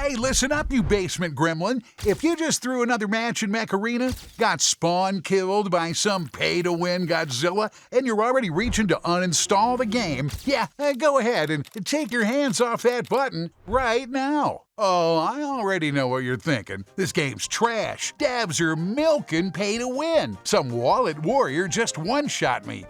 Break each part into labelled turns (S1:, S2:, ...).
S1: Hey, listen up, you basement gremlin. If you just threw another match in Mech Arena, got spawn killed by some pay-to-win Godzilla, and you're already reaching to uninstall the game, go ahead and take your hands off that button right now. Oh, I already know what you're thinking. This game's trash. Devs are milking pay to win. Some wallet warrior just one-shot me.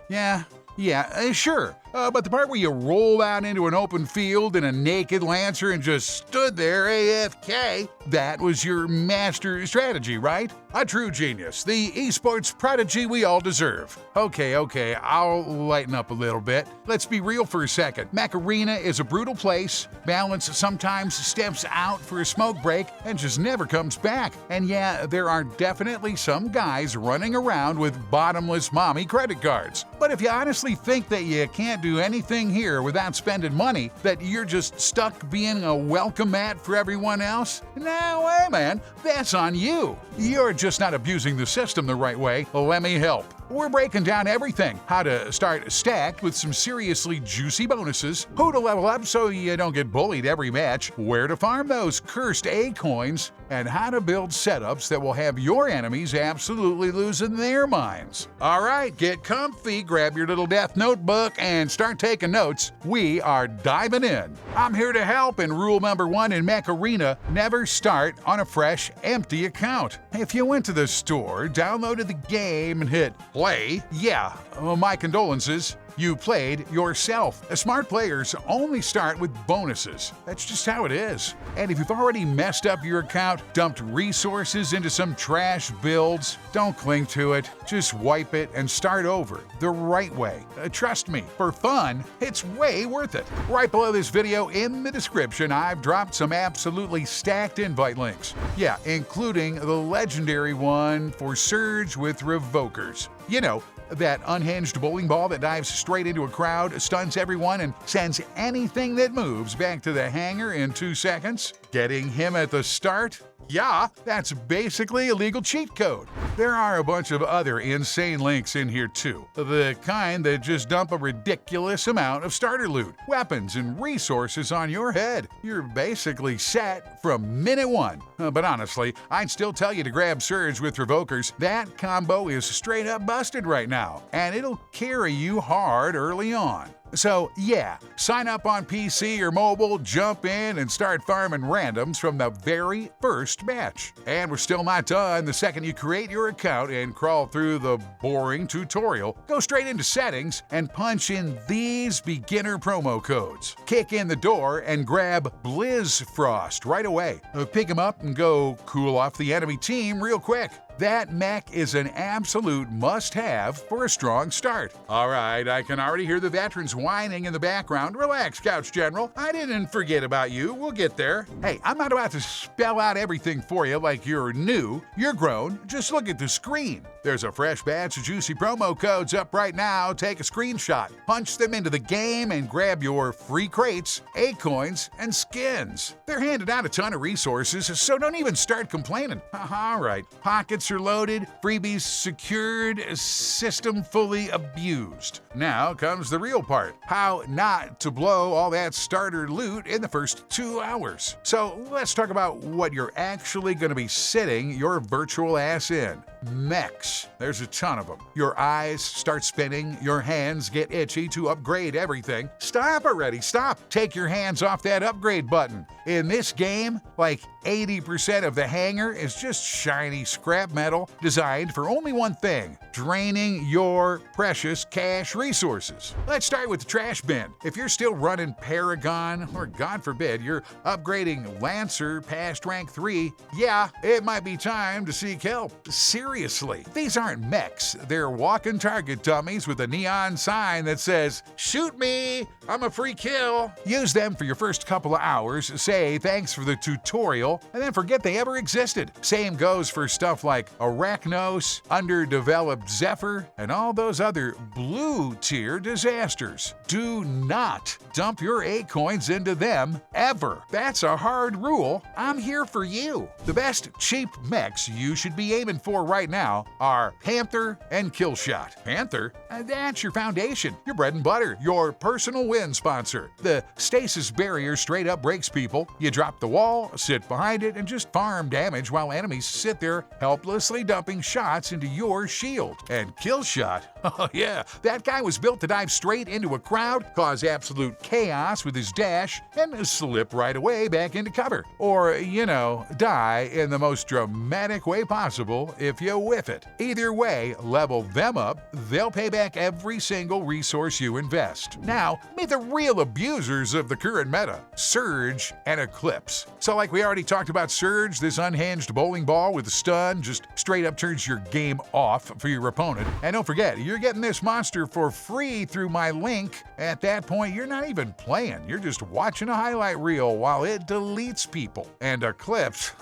S1: Sure. But the part where you rolled out into an open field in a naked Lancer and just stood there AFK, that was your master strategy, right? A true genius, the esports prodigy we all deserve. Okay, I'll lighten up a little bit. Let's be real for a second. Mech Arena is a brutal place. Balance sometimes steps out for a smoke break and just never comes back. And yeah, there are definitely some guys running around with bottomless mommy credit cards. But if you honestly think that you can't do anything here without spending money, that you're just stuck being a welcome mat for everyone else, no way, man, that's on you. You're just not abusing the system the right way. Let me help. We're breaking down everything. How to start stacked with some seriously juicy bonuses, who to level up so you don't get bullied every match, where to farm those cursed A coins, and how to build setups that will have your enemies absolutely losing their minds. Alright, get comfy, grab your little death notebook, and start taking notes. We are diving in. I'm here to help, and rule number 1 in Mech Arena, never start on a fresh, empty account. If you went to the store, downloaded the game, and hit play, my condolences. You played yourself. Smart players only start with bonuses. That's just how it is. And if you've already messed up your account, dumped resources into some trash builds, don't cling to it. Just wipe it and start over the right way. Trust me, for fun, it's way worth it. Right below this video in the description, I've dropped some absolutely stacked invite links. Including the legendary one for Surge with Revokers. You know, that unhinged bowling ball that dives straight into a crowd, stuns everyone, and sends anything that moves back to the hangar in 2 seconds. Getting him at the start? Yeah, that's basically a legal cheat code. There are a bunch of other insane links in here too. The kind that just dump a ridiculous amount of starter loot, weapons, and resources on your head. You're basically set from minute 1. But honestly, I'd still tell you to grab Surge with Revokers. That combo is straight up busted right now, and it'll carry you hard early on. So sign up on PC or mobile, jump in, and start farming randoms from the very first match. And we're still not done. The second you create your account and crawl through the boring tutorial, go straight into settings and punch in these beginner promo codes. Kick in the door and grab Blizzfrost right away. Pick him up and go cool off the enemy team real quick. That mech is an absolute must-have for a strong start. Alright, I can already hear the veterans whining in the background. Relax, Couch General. I didn't forget about you. We'll get there. Hey, I'm not about to spell out everything for you like you're new. You're grown. Just look at the screen. There's a fresh batch of juicy promo codes up right now. Take a screenshot, punch them into the game, and grab your free crates, A-coins, and skins. They're handing out a ton of resources, so don't even start complaining. Alright, pockets are loaded, freebies secured, system fully abused. Now comes the real part. How not to blow all that starter loot in the first 2 hours. So let's talk about what you're actually going to be sitting your virtual ass in. Mechs. There's a ton of them. Your eyes start spinning, your hands get itchy to upgrade everything. Stop already, stop. Take your hands off that upgrade button. In this game, like 80% of the hangar is just shiny scrap metal designed for only one thing: draining your precious cash resources. Let's start with the trash bin. If you're still running Paragon, or God forbid, you're upgrading Lancer past rank 3, it might be time to seek help. Seriously, these aren't mechs. They're walking target dummies with a neon sign that says, "Shoot me, I'm a free kill." Use them for your first couple of hours, say thanks for the tutorial, and then forget they ever existed. Same goes for stuff like like Arachnos, Underdeveloped Zephyr, and all those other blue-tier disasters. Do not dump your A coins into them ever. That's a hard rule. I'm here for you. The best cheap mechs you should be aiming for right now are Panther and Killshot. Panther? That's your foundation, your bread and butter, your personal win sponsor. The stasis barrier straight up breaks people. You drop the wall, sit behind it, and just farm damage while enemies sit there helplessly dumping shots into your shield. And Killshot? Oh yeah, that guy was built to dive straight into a crowd, cause absolute chaos with his dash, and slip right away back into cover. Or, die in the most dramatic way possible if you whiff it. Either way, level them up, they'll pay back every single resource you invest. Now, meet the real abusers of the current meta, Surge and Eclipse. So like we already talked about Surge, this unhinged bowling ball with a stun just straight up turns your game off for your opponent. And don't forget, you're getting this monster for free through my link. At that point, you're not even playing, you're just watching a highlight reel while it deletes people. And Eclipse,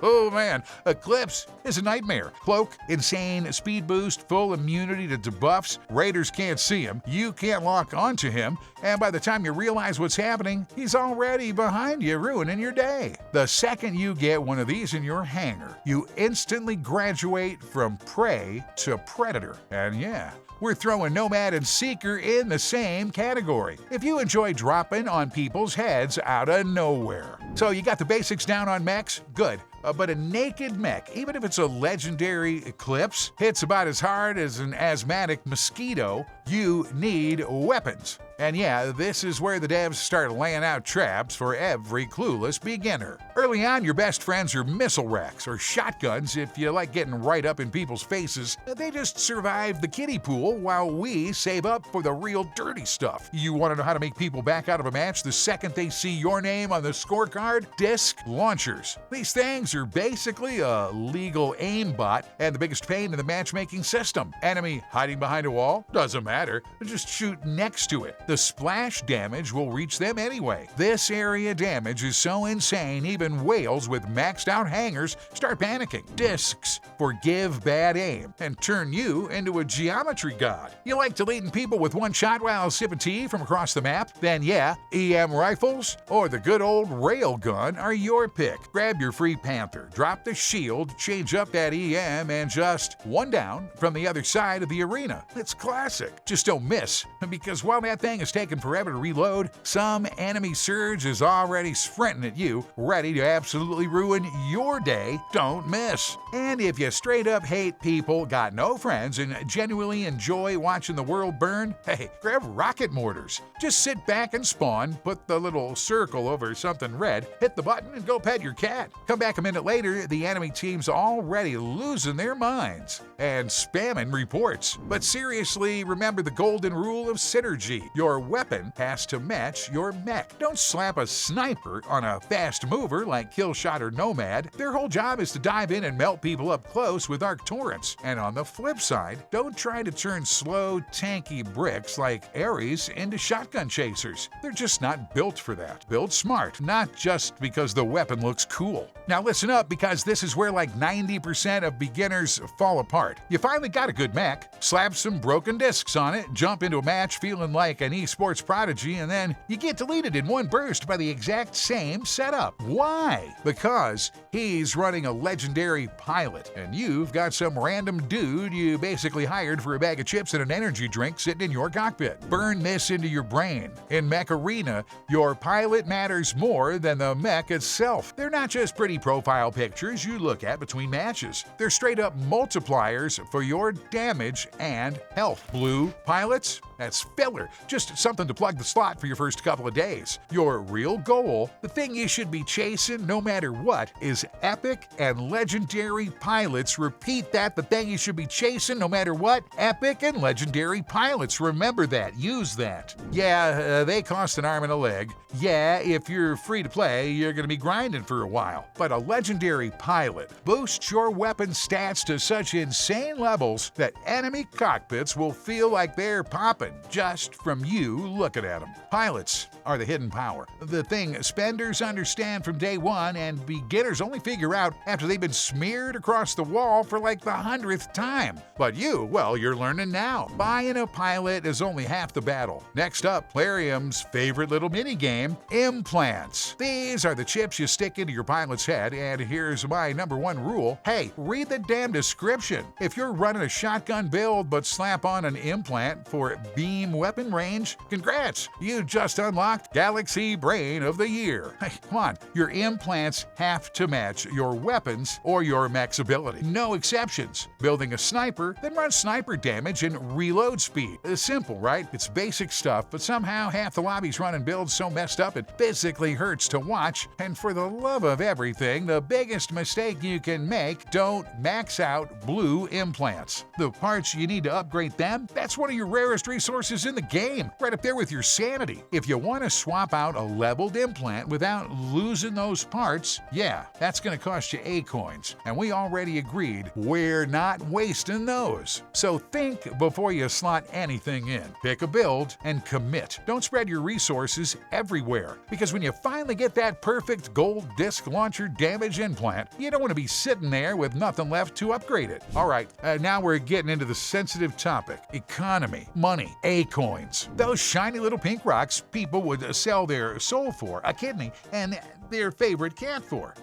S1: oh man, Eclipse is a nightmare. Cloak, insane speed boost, full immunity to debuffs, raiders can't see him, you can't lock onto him, and by the time you realize what's happening, he's already behind you, ruining your day. The second you get one of these in your hangar, you instantly graduate from prey to predator. And yeah, we're throwing Nomad and Seeker in the same category. If you enjoy dropping on people's heads out of nowhere. So you got the basics down on mechs? Good. But a naked mech, even if it's a legendary Eclipse, hits about as hard as an asthmatic mosquito. You need weapons. And yeah, this is where the devs start laying out traps for every clueless beginner. Early on, your best friends are missile racks or shotguns if you like getting right up in people's faces. They just survive the kiddie pool while we save up for the real dirty stuff. You want to know how to make people back out of a match the second they see your name on the scorecard? Disc launchers. These things are basically a legal aimbot and the biggest pain in the matchmaking system. Enemy hiding behind a wall? Doesn't matter. Just shoot next to it. The splash damage will reach them anyway. This area damage is so insane, even whales with maxed out hangers start panicking. Discs forgive bad aim and turn you into a geometry god. You like deleting people with one shot while sipping tea from across the map? Then yeah, EM rifles or the good old railgun are your pick. Grab your free Panther, drop the shield, change up that EM, and just one down from the other side of the arena. It's classic. Just don't miss, because while that thing is taking forever to reload, some enemy surge is already sprinting at you, ready to absolutely ruin your day. Don't miss. And if you straight up hate people, got no friends, and genuinely enjoy watching the world burn, hey, grab rocket mortars. Just sit back and spawn, put the little circle over something red, hit the button, and go pet your cat. Come back a minute later, the enemy team's already losing their minds and spamming reports. But seriously, remember the golden rule of synergy. Your weapon has to match your mech. Don't slap a sniper on a fast mover like Killshot or Nomad. Their whole job is to dive in and melt people up close with arc torrents. And on the flip side, don't try to turn slow, tanky bricks like Ares into shotgun chasers. They're just not built for that. Build smart, not just because the weapon looks cool. Now listen up, because this is where like 90% of beginners fall apart. You finally got a good mech, slap some broken discs on it, jump into a match feeling like an esports prodigy, and then you get deleted in one burst by the exact same setup. Why? Because he's running a legendary pilot, and you've got some random dude you basically hired for a bag of chips and an energy drink sitting in your cockpit. Burn this into your brain. In Mech Arena, your pilot matters more than the mech itself. They're not just pretty profile pictures you look at between matches. They're straight up multipliers for your damage and health. Blue pilots? That's filler. Just something to plug the slot for your first couple of days. Your real goal, the thing you should be chasing no matter what, is epic and legendary pilots. Repeat that, the thing you should be chasing no matter what, epic and legendary pilots. Remember that. Use that. Yeah, they cost an arm and a leg. Yeah, if you're free to play, you're going to be grinding for a while. But a legendary pilot boosts your weapon stats to such insane levels that enemy cockpits will feel like they're popping just from you looking at them. Pilots are the hidden power. The thing spenders understand from day one and beginners only figure out after they've been smeared across the wall for like the 100th time. But you, well, you're learning now. Buying a pilot is only half the battle. Next up, Plarium's favorite little mini-game, implants. These are the chips you stick into your pilot's head, and here's my #1 rule. Hey, read the damn description. If you're running a shotgun build but slap on an implant for beam weapon range, congrats! You just unlocked Galaxy Brain of the Year. Hey, come on, your implants have to match your weapons or your mech's ability. No exceptions. Building a sniper, then run sniper damage and reload speed. Simple, right? It's basic stuff, but somehow half the lobbies running builds so messed up it physically hurts to watch. And for the love of everything, the biggest mistake you can make, don't max out blue implants. The parts you need to upgrade them, that's one of your rarest resources in the game, right up there with your sanity. If you want to swap out a leveled implant without losing those parts, yeah, that's going to cost you A coins. And we already agreed we're not wasting those. So think before you slot anything in. Pick a build and commit. Don't spread your resources everywhere, because when you finally get that perfect gold disc launcher damage implant, you don't want to be sitting there with nothing left to upgrade it. All right, now we're getting into the sensitive topic: economy, money, A coins. Those shiny little pink rocks people would sell their soul for, a kidney, and their favorite cat for.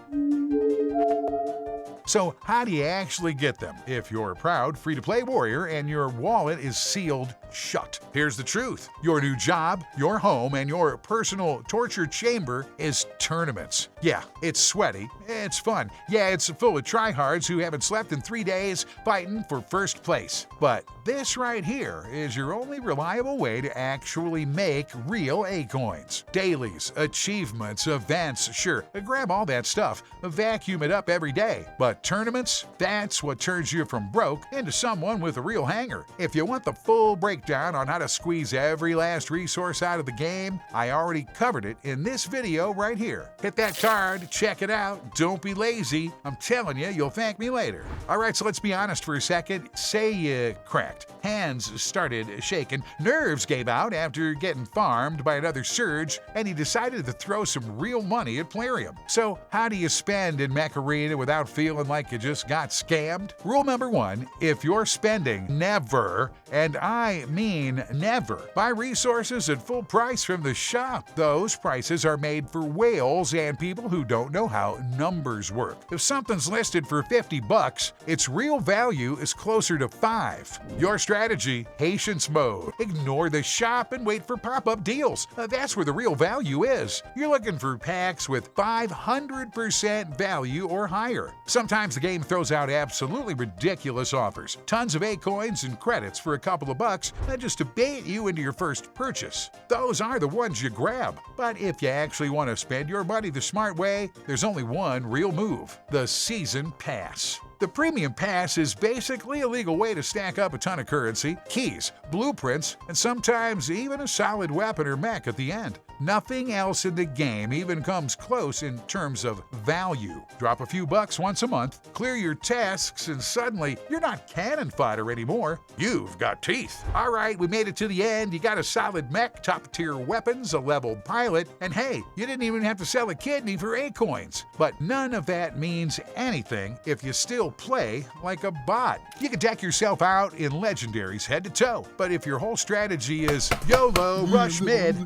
S1: So how do you actually get them if you're a proud free-to-play warrior and your wallet is sealed shut? Here's the truth. Your new job, your home, and your personal torture chamber is tournaments. Yeah, it's sweaty, it's fun. Yeah, it's full of tryhards who haven't slept in 3 days fighting for first place. But this right here is your only reliable way to actually make real A-coins. Dailies, achievements, events, sure, grab all that stuff, vacuum it up every day. But tournaments, that's what turns you from broke into someone with a real hanger. If you want the full breakdown on how to squeeze every last resource out of the game, I already covered it in this video right here. Hit that card, check it out, don't be lazy. I'm telling you, you'll thank me later. Alright, so let's be honest for a second. Say you cracked. Hands started shaking, nerves gave out after getting farmed by another surge, and you decided to throw some real money at Plarium. So how do you spend in Mech Arena without feeling like you just got scammed? Rule #1, if you're spending, never, and I mean never, buy resources at full price from the shop. Those prices are made for whales and people who don't know how numbers work. If something's listed for $50, its real value is closer to $5. Your strategy, patience mode. Ignore the shop and wait for pop-up deals. That's where the real value is. You're looking for packs with 500% value or higher. Sometimes the game throws out absolutely ridiculous offers. Tons of A-coins and credits for a couple of bucks just to bait you into your first purchase. Those are the ones you grab. But if you actually want to spend your money the smart way, there's only one real move: the Season Pass. The Premium Pass is basically a legal way to stack up a ton of currency, keys, blueprints, and sometimes even a solid weapon or mech at the end. Nothing else in the game even comes close in terms of value. Drop a few bucks once a month, clear your tasks, and suddenly you're not cannon fodder anymore. You've got teeth. All right, we made it to the end. You got a solid mech, top-tier weapons, a leveled pilot, and hey, you didn't even have to sell a kidney for A-coins. But none of that means anything if you still play like a bot. You can deck yourself out in legendaries head to toe, but if your whole strategy is YOLO, rush mid,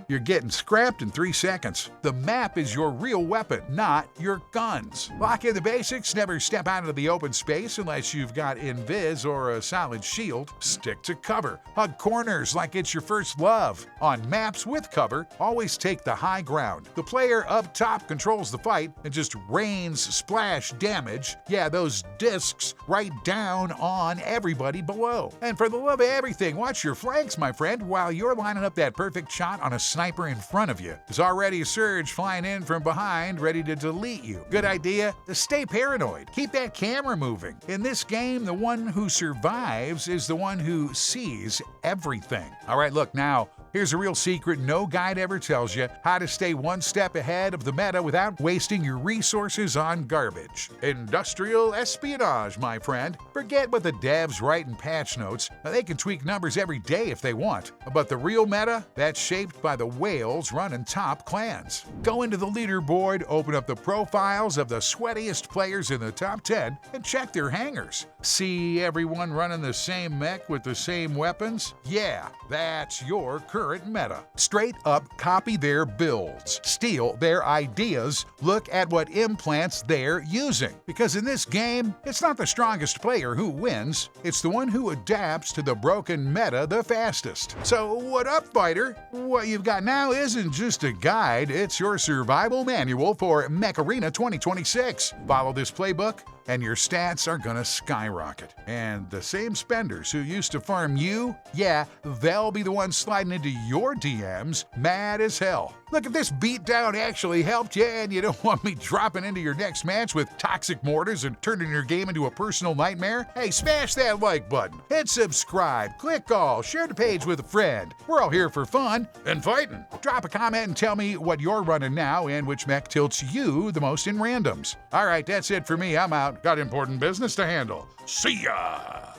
S1: you're getting scrapped in 3 seconds. The map is your real weapon, not your guns. Lock in the basics, never step out into the open space unless you've got invis or a solid shield. Stick to cover. Hug corners like it's your first love. On maps with cover, always take the high ground. The player up top controls the fight and just rains splash damage. Yeah, those discs right down on everybody below. And for the love of everything, watch your flanks, my friend, while you're lining up that perfect shot on a sniper in front of you. There's already a surge flying in from behind, ready to delete you. Good idea? Stay paranoid. Keep that camera moving. In this game, the one who survives is the one who sees everything. All right, look, now, Here's a real secret no guide ever tells you: how to stay one step ahead of the meta without wasting your resources on garbage. Industrial espionage, my friend. Forget what the devs write in patch notes. They can tweak numbers every day if they want. But the real meta, that's shaped by the whales running top clans. Go into the leaderboard, open up the profiles of the sweatiest players in the top 10, and check their hangers. See everyone running the same mech with the same weapons? Yeah, that's your current meta. Straight up copy their builds, steal their ideas, look at what implants they're using. Because in this game, it's not the strongest player who wins, it's the one who adapts to the broken meta the fastest. So what up, fighter? What you've got now isn't just a guide, it's your survival manual for Mech Arena 2026. Follow this playbook, and your stats are gonna skyrocket. And the same spenders who used to farm you, yeah, they'll be the ones sliding into your DMs mad as hell. Look, if this beatdown actually helped you and you don't want me dropping into your next match with toxic mortars and turning your game into a personal nightmare, hey, smash that like button, hit subscribe, click all, share the page with a friend. We're all here for fun and fighting. Drop a comment and tell me what you're running now and which mech tilts you the most in randoms. All right, that's it for me. I'm out. Got important business to handle. See ya!